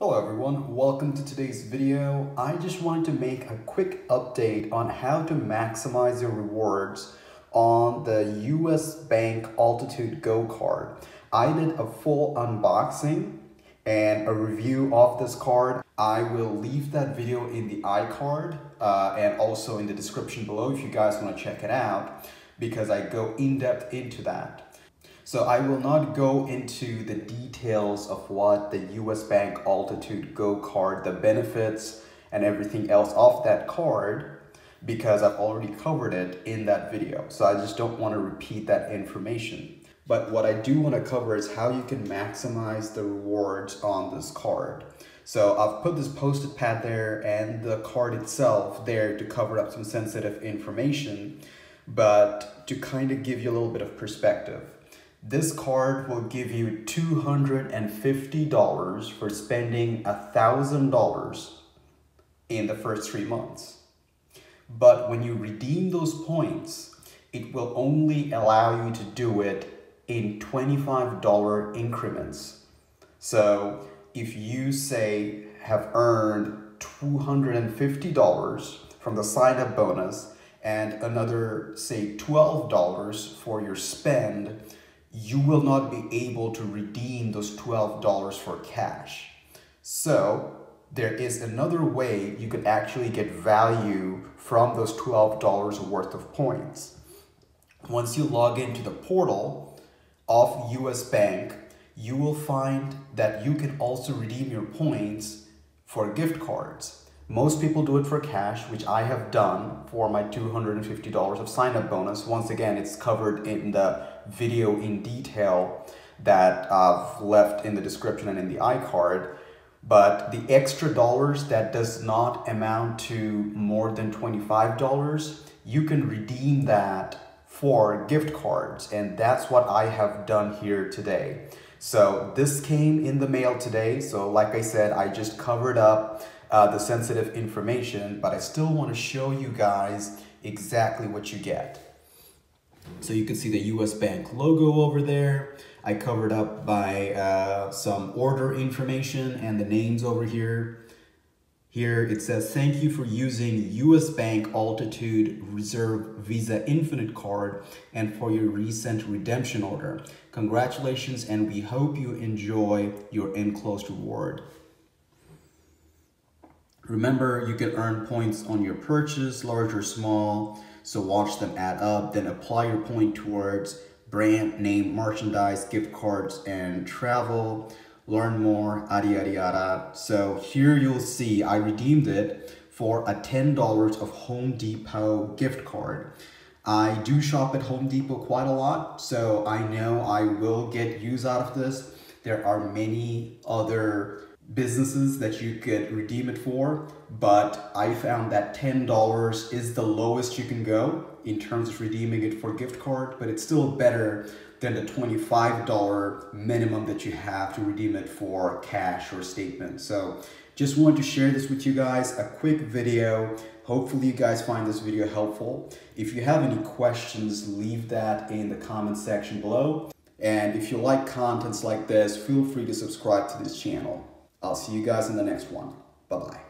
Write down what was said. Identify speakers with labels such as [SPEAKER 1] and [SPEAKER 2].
[SPEAKER 1] Hello everyone, welcome to today's video. I just wanted to make a quick update on how to maximize your rewards on the US Bank Altitude Go card. I did a full unboxing and a review of this card. I will leave that video in the iCard and also in the description below if you guys want to check it out, because I go in depth into that. So I will not go into the details of what the US Bank Altitude Go card, the benefits and everything else of that card, because I've already covered it in that video. So I just don't want to repeat that information. But what I do want to cover is how you can maximize the rewards on this card. So I've put this post-it pad there and the card itself there to cover up some sensitive information, but to kind of give you a little bit of perspective. This card will give you $250 for spending $1,000 in the first 3 months. But when you redeem those points, it will only allow you to do it in $25 increments. So if you say have earned $250 from the sign-up bonus and another say $12 for your spend, you will not be able to redeem those $12 for cash. So there is another way you could actually get value from those $12 worth of points. Once you log into the portal of US Bank, you will find that you can also redeem your points for gift cards. Most people do it for cash, which I have done for my $250 of sign-up bonus. Once again, it's covered in the video in detail that I've left in the description and in the iCard. But the extra dollars that does not amount to more than $25, you can redeem that for gift cards. And that's what I have done here today. So this came in the mail today. So like I said, I just covered up the sensitive information, but I still want to show you guys exactly what you get. So you can see the US Bank logo over there. I covered up by some order information and the names over here. Here it says, thank you for using US Bank Altitude Reserve Visa Infinite card and for your recent redemption order. Congratulations, and we hope you enjoy your enclosed reward. Remember, you can earn points on your purchase, large or small, so watch them add up, then apply your point towards brand name, merchandise, gift cards, and travel. Learn more, yada yada yada. So here you'll see I redeemed it for a $10 of Home Depot gift card. I do shop at Home Depot quite a lot, so I know I will get use out of this. There are many other businesses that you could redeem it for, but I found that $10 is the lowest you can go in terms of redeeming it for gift card, but it's still better than the $25 minimum that you have to redeem it for cash or statement. So just wanted to share this with you guys, a quick video. Hopefully you guys find this video helpful. If you have any questions, leave that in the comment section below. And if you like contents like this, feel free to subscribe to this channel. I'll see you guys in the next one. Bye-bye.